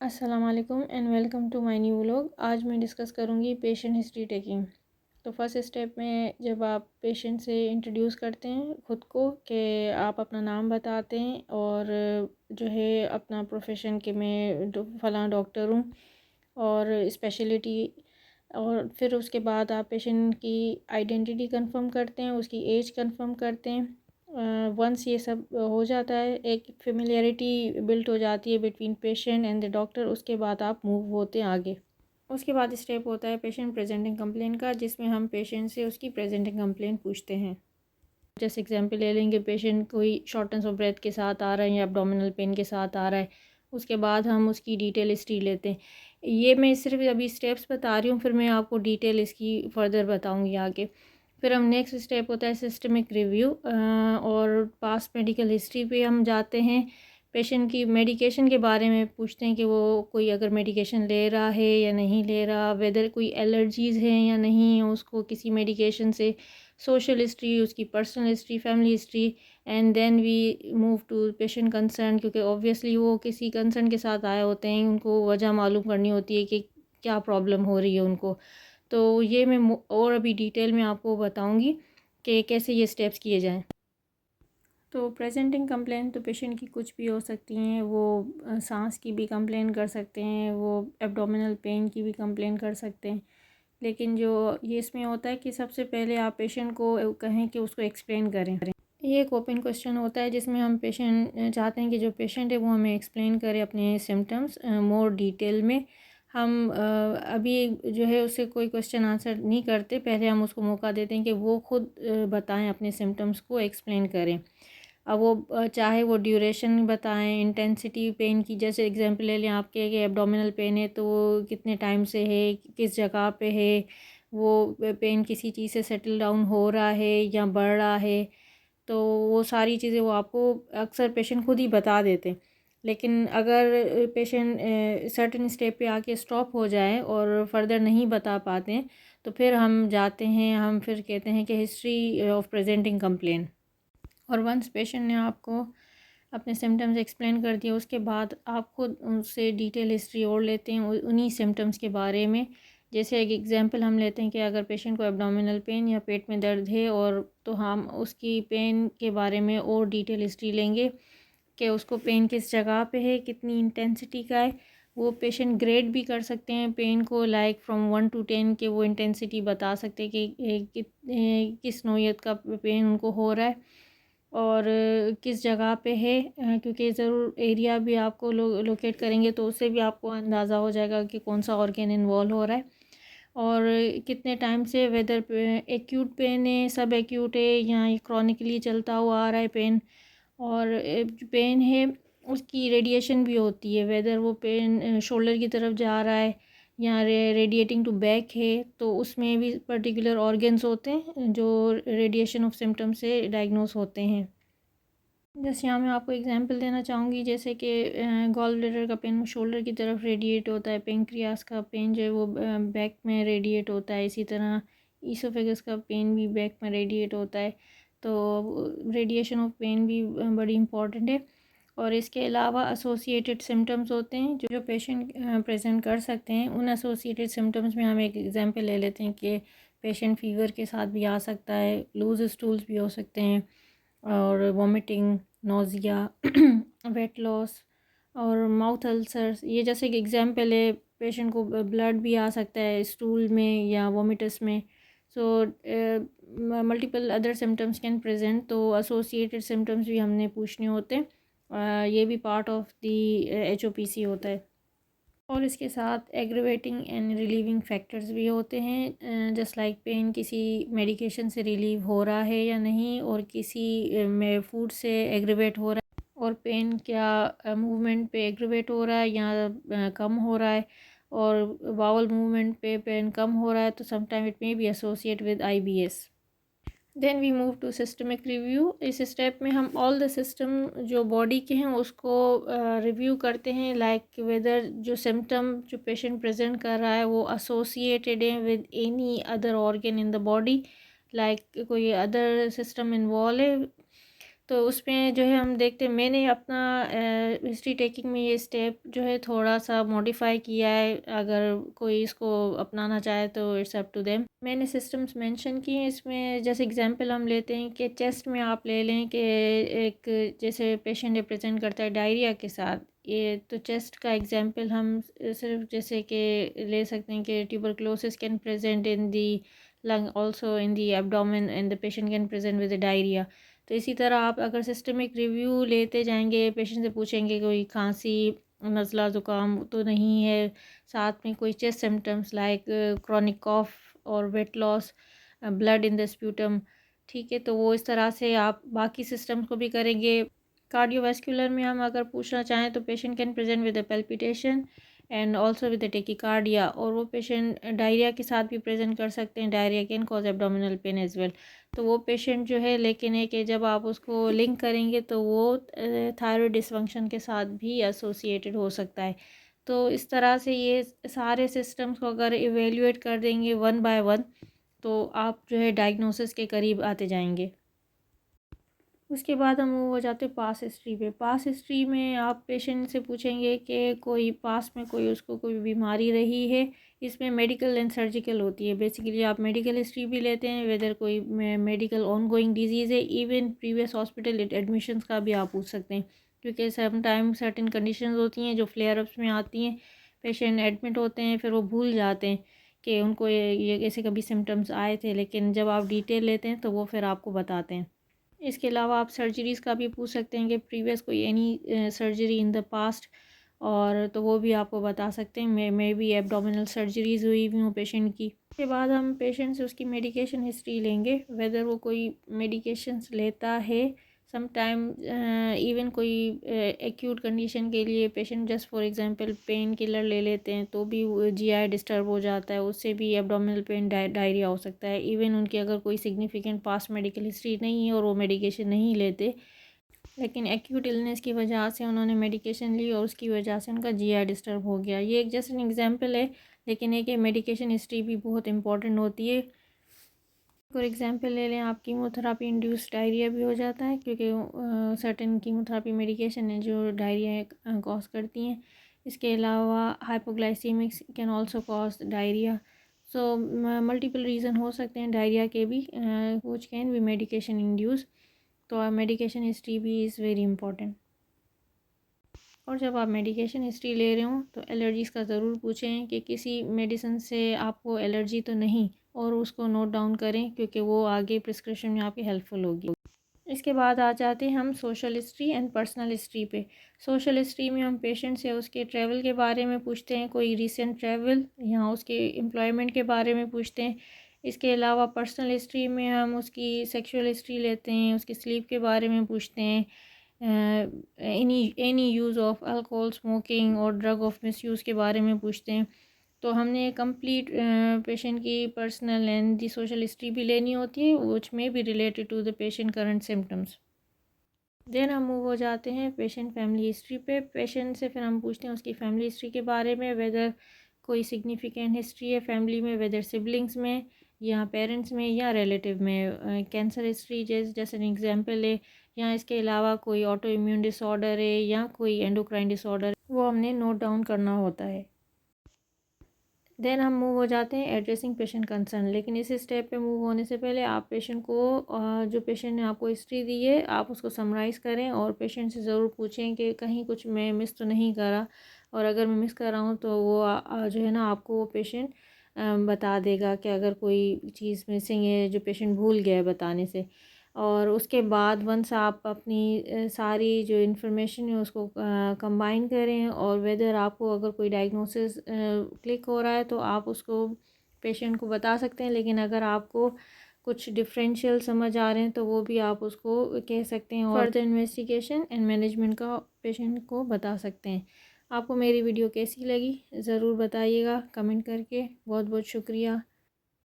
अस्सलाम वालेकुम and welcome to my new vlog. आज मैं डिस्कस करूँगी पेशेंट हिस्ट्री टेकिंग। तो फर्स्ट स्टेप में जब आप पेशेंट से इंट्रोड्यूस करते हैं ख़ुद को कि आप अपना नाम बताते हैं और जो है अपना प्रोफेशन कि मैं फ़लाँ डॉक्टर हूँ और स्पेशलिटी, और फिर उसके बाद आप पेशेंट की आइडेंटिटी कंफर्म करते हैं, उसकी एज कंफर्म करते हैं। वंस ये सब हो जाता है, एक फेमिलियरिटी बिल्ट हो जाती है between patient and the doctor. उसके बाद आप मूव होते हैं आगे। उसके बाद स्टेप होता है पेशेंट प्रेजेंटिंग कंप्लेन का, जिसमें हम पेशेंट से उसकी प्रेजेंटिंग कंप्लेन पूछते हैं। जैसे एग्जांपल ले लेंगे, पेशेंट कोई शॉर्टनेस ऑफ ब्रेथ के साथ आ रहा है या एब्डोमिनल पेन के साथ आ रहा है। उसके बाद हम उसकी डिटेल हिस्ट्री लेते हैं। ये मैं सिर्फ अभी स्टेप्स बता रही हूँ, फिर मैं आपको डिटेल इसकी फ़र्दर बताऊँगी आगे। फिर हम नेक्स्ट स्टेप होता है सिस्टमिक रिव्यू और पास्ट मेडिकल हिस्ट्री पे हम जाते हैं। पेशेंट की मेडिकेशन के बारे में पूछते हैं कि वो कोई अगर मेडिकेशन ले रहा है या नहीं ले रहा, वेदर कोई एलर्जीज़ हैं या नहीं उसको किसी मेडिकेशन से, सोशल हिस्ट्री, उसकी personal history, family history, and then we move to patient concern, क्योंकि ऑब्वियसली वो किसी कंसर्न के साथ आए होते हैं, उनको वजह मालूम करनी होती है कि क्या प्रॉब्लम हो रही है उनको। तो ये मैं और अभी डिटेल में आपको बताऊंगी कि कैसे ये स्टेप्स किए जाएं। तो प्रेजेंटिंग कंप्लेन तो पेशेंट की कुछ भी हो सकती हैं। वो सांस की भी कंप्लेन कर सकते हैं, वो एब्डोमिनल पेन की भी कंप्लेन कर सकते हैं। लेकिन जो ये इसमें होता है कि सबसे पहले आप पेशेंट को कहें कि उसको एक्सप्लेन करें। ये एक ओपन क्वेश्चन होता है जिसमें हम पेशेंट चाहते हैं कि जो पेशेंट है वो हमें एक्सप्लेन करे अपने सिम्टम्स मोर डिटेल में। हम अभी जो है उससे कोई क्वेश्चन आंसर नहीं करते, पहले हम उसको मौका देते हैं कि वो खुद बताएं, अपने सिम्टम्स को एक्सप्लेन करें। अब वो चाहे वो ड्यूरेशन बताएं, इंटेंसिटी पेन की, जैसे एग्जांपल ले लें आपके कि एब्डोमिनल पेन है तो वो कितने टाइम से है, किस जगह पे है, वो पेन किसी चीज़ से सेटल डाउन हो रहा है या बढ़ रहा है। तो वो सारी चीज़ें वो आपको अक्सर पेशेंट खुद ही बता देते हैं। लेकिन अगर पेशेंट सर्टेन स्टेप पे आके स्टॉप हो जाए और फर्दर नहीं बता पाते हैं, तो फिर हम जाते हैं, हम फिर कहते हैं कि हिस्ट्री ऑफ प्रेजेंटिंग कंप्लेन। और वंस पेशेंट ने आपको अपने सिम्टम्स एक्सप्लेन कर दिए, उसके बाद आप खुद उनसे डिटेल हिस्ट्री और लेते हैं उन्हीं सिम्टम्स के बारे में। जैसे एक एग्जांपल हम लेते हैं कि अगर पेशेंट को एब्डोमिनल पेन या पेट में दर्द है, और तो हम उसकी पेन के बारे में और डिटेल हिस्ट्री लेंगे कि उसको पेन किस जगह पे है, कितनी इंटेंसिटी का है। वो पेशेंट ग्रेड भी कर सकते हैं पेन को, लाइक फ्रॉम 1 to 10 के वो इंटेंसिटी बता सकते हैं कि किस नौयत का पेन उनको हो रहा है और किस जगह पे है, क्योंकि ज़रूर एरिया भी आपको लोकेट करेंगे तो उससे भी आपको अंदाज़ा हो जाएगा कि कौन सा ऑर्गन इन्वॉल्व हो रहा है और कितने टाइम से, वेदर एक्यूट पेन है, सब एक्यूट है, या ये क्रॉनिकली चलता हुआ आ रहा है पेन। और जो पेन है उसकी रेडिएशन भी होती है, वेदर वो पेन शोल्डर की तरफ जा रहा है या रेडिएटिंग टू बैक है, तो उसमें भी पर्टिकुलर ऑर्गन्स होते हैं जो रेडिएशन ऑफ सिम्टम से डायग्नोस होते हैं। जैसे यहाँ मैं आपको एग्जांपल देना चाहूँगी, जैसे कि गॉल ब्लैडर का पेन शोल्डर की तरफ रेडिएट होता है, पेंक्रियास का पेन जो है वो बैक में रेडिएट होता है, इसी तरह ईसोफेगस का पेन भी बैक में रेडिएट होता है। तो रेडिएशन ऑफ पेन भी बड़ी इम्पॉर्टेंट है। और इसके अलावा एसोसिएटेड सिम्टम्स होते हैं जो पेशेंट प्रेजेंट कर सकते हैं। उन एसोसिएटेड सिम्टम्स में हम एक एग्जांपल ले लेते हैं कि पेशेंट फीवर के साथ भी आ सकता है, लूज स्टूल्स भी हो सकते हैं, और वॉमिटिंग, नोज़िया, वेट लॉस और माउथ अल्सर्स। ये जैसे कि एग्जांपल है, पेशेंट को ब्लड भी आ सकता है स्टूल में या वोमिटस में। So multiple other symptoms can present, तो एसोसिएटेड सिम्टम्स भी हमने पूछने होते हैं। ये भी पार्ट ऑफ दी HOPC होता है। और इसके साथ एग्रीवेटिंग एंड रिलीविंग फैक्टर्स भी होते हैं, जस्ट लाइक पेन किसी मेडिकेशन से रिलीव हो रहा है या नहीं, और किसी में फूड से एग्रीवेट हो रहा है, और पेन क्या मूवमेंट पे एग्रीवेट हो रहा है या कम हो रहा है, और बाउल मूवमेंट पे पेन कम हो रहा है, तो sometime it may be associate with IBS। Then we move to systemic review. इस स्टेप में हम ऑल द सिस्टम जो बॉडी के हैं उसको रिव्यू करते हैं, लाइक वेदर जो सिम्टम जो पेशेंट प्रेजेंट कर रहा है वो एसोसिएटेड है with any other organ in the body, like कोई अदर सिस्टम इन्वॉल्व है। तो उसमें जो है हम देखते हैं, मैंने अपना हिस्ट्री टेकिंग में ये स्टेप जो है थोड़ा सा मॉडिफाई किया है। अगर कोई इसको अपनाना चाहे तो इट्स अप टू देम। मैंने सिस्टम्स मेंशन किए हैं इसमें। जैसे एग्जांपल हम लेते हैं कि चेस्ट में आप ले लें कि एक जैसे पेशेंट रिप्रेजेंट करता है डायरिया के साथ, ये तो चेस्ट का एग्जांपल हम सिर्फ जैसे कि ले सकते हैं कि tuberculosis can present in the lung, also in the abdomen, and the patient can present with diarrhoea. तो इसी तरह आप अगर सिस्टमिक रिव्यू लेते जाएंगे, पेशेंट से पूछेंगे कोई खांसी, नज़ला, ज़ुकाम तो नहीं है, साथ में कोई चेस्ट सिम्टम्स लाइक क्रॉनिक कॉफ और weight loss, blood in the sputum, ठीक है, तो वो इस तरह से आप बाकी सिस्टम्स को भी करेंगे। कार्डियोवास्कुलर में हम अगर पूछना चाहें तो patient can present with the palpitation and also with the tachycardia, और वो पेशेंट डायरिया के साथ भी प्रेजेंट कर सकते हैं। Diarrhoea can cause abdominal pain as well. तो वो पेशेंट जो है, लेकिन है कि जब आप उसको लिंक करेंगे तो वो थायराइड डिसफंक्शन के साथ भी एसोसिएटेड हो सकता है। तो इस तरह से ये सारे सिस्टम्स को अगर इवेल्युएट कर देंगे वन बाय वन, तो आप जो है डायग्नोसिस के करीब आते जाएंगे। उसके बाद हम वो हो जाते हैं पास हिस्ट्री पे। पास हिस्ट्री में आप पेशेंट से पूछेंगे कि कोई पास में कोई उसको कोई बीमारी रही है। इसमें मेडिकल एंड सर्जिकल होती है। बेसिकली आप मेडिकल हिस्ट्री भी लेते हैं, वेदर कोई मेडिकल ऑन गोइंग डिजीज़ है, इवन प्रीवियस हॉस्पिटल एडमिशन्स का भी आप पूछ सकते हैं, क्योंकि सम टाइम सर्टेन कंडीशंस होती हैं जो फ्लेयर अप्स में आती हैं। पेशेंट एडमिट होते हैं, फिर वो भूल जाते हैं कि उनको ये ऐसे कभी सिम्टम्स आए थे, लेकिन जब आप डिटेल लेते हैं तो वो फिर आपको बताते हैं। इसके अलावा आप सर्जरीज़ का भी पूछ सकते हैं कि प्रीवियस कोई any surgery in the past, और तो वो भी आपको बता सकते हैं। मे बी एब्डोमिनल सर्जरीज़ हुई हुई हों पेशेंट की। उसके बाद हम पेशेंट से उसकी मेडिकेशन हिस्ट्री लेंगे, वेदर वो कोई मेडिकेशंस लेता है। सम टाइम इवन कोई एक्यूट कंडीशन के लिए patient just for example pain killer ले लेते हैं तो भी जीआई डिस्टर्ब हो जाता है, उससे भी एब्डोमिनल पेन, डायरिया हो सकता है। इवन उनकी अगर कोई सिग्निफिकेंट पास्ट मेडिकल हिस्ट्री नहीं है और वो मेडिकेशन नहीं लेते, लेकिन एक्यूट इलनेस की वजह से उन्होंने मेडिकेशन ली और उसकी वजह से उनका जीआई डिस्टर्ब हो गया। ये एक जस्ट एन एग्जांपल है, लेकिन एक मेडिकेशन हिस्ट्री भी बहुत इंपॉर्टेंट होती है। फॉर एग्जांपल ले लें, आप कीमोथेरापी इंड्यूस डायरिया भी हो जाता है, क्योंकि सर्टेन कीमोथेरापी मेडिकेशन है जो डायरिया कॉज करती हैं। इसके अलावा hypoglycemics can also cause diarrhoea. So multiple reason हो सकते हैं डायरिया के भी, which can be medication induce. तो मेडिकेशन हिस्ट्री भी इज़ वेरी इंपॉर्टेंट। और जब आप मेडिकेशन हिस्ट्री ले रहे हो तो एलर्जीज़ का ज़रूर पूछें कि किसी मेडिसिन से आपको एलर्जी तो नहीं, और उसको नोट डाउन करें, क्योंकि वो आगे प्रिस्क्रिप्शन में आपकी हेल्पफुल होगी। इसके बाद आ जाते हैं हम social history and personal history पे। सोशल हिस्ट्री में हम पेशेंट से उसके ट्रैवल के बारे में पूछते हैं, कोई रिसेंट ट्रैवल या उसके एम्प्लॉयमेंट के बारे में पूछते हैं। इसके अलावा पर्सनल हिस्ट्री में हम उसकी सेक्सुअल हिस्ट्री लेते हैं, उसकी स्लीप के बारे में पूछते हैं, any use of alcohol, smoking और ड्रग ऑफ मिसयूज़ के बारे में पूछते हैं। तो हमने कंप्लीट पेशेंट की personal and the social history भी लेनी होती है, विच में भी related to the patient current symptoms. Then हम मूव हो जाते हैं पेशेंट फैमिली हिस्ट्री पे। पेशेंट से फिर हम पूछते हैं उसकी फैमिली हिस्ट्री के बारे में, वेदर कोई सिग्निफिकेंट हिस्ट्री है फैमिली में, वेदर सिबलिंग्स में या पेरेंट्स में या रिलेटिव में। कैंसर हिस्ट्री जैसे एन एग्जांपल है, या इसके अलावा कोई ऑटो इम्यून डिसऑर्डर है या कोई एंडोक्राइन डिसऑर्डर, वो हमने नोट डाउन करना होता है। देन हम मूव हो जाते हैं एड्रेसिंग पेशेंट कंसर्न। लेकिन इस स्टेप पे मूव होने से पहले आप पेशेंट को जो पेशेंट ने आपको हिस्ट्री दी है आप उसको समराइज़ करें, और पेशेंट से ज़रूर पूछें कि कहीं कुछ मैं मिस तो नहीं करा, और अगर मैं मिस कर रहा हूँ तो वो जो है ना आपको वो पेशेंट बता देगा कि अगर कोई चीज़ मिसिंग है जो पेशेंट भूल गया है बताने से। और उसके बाद वंस आप अपनी सारी जो इन्फॉर्मेशन है उसको कंबाइन करें, और वेदर आपको अगर कोई डायग्नोसिस क्लिक हो रहा है तो आप उसको पेशेंट को बता सकते हैं, लेकिन अगर आपको कुछ डिफरेंशियल समझ आ रहे हैं तो वो भी आप उसको कह सकते हैं, और फर्दर इन्वेस्टिगेशन एंड मैनेजमेंट का पेशेंट को बता सकते हैं। आपको मेरी वीडियो कैसी लगी ज़रूर बताइएगा कमेंट करके। बहुत बहुत शुक्रिया।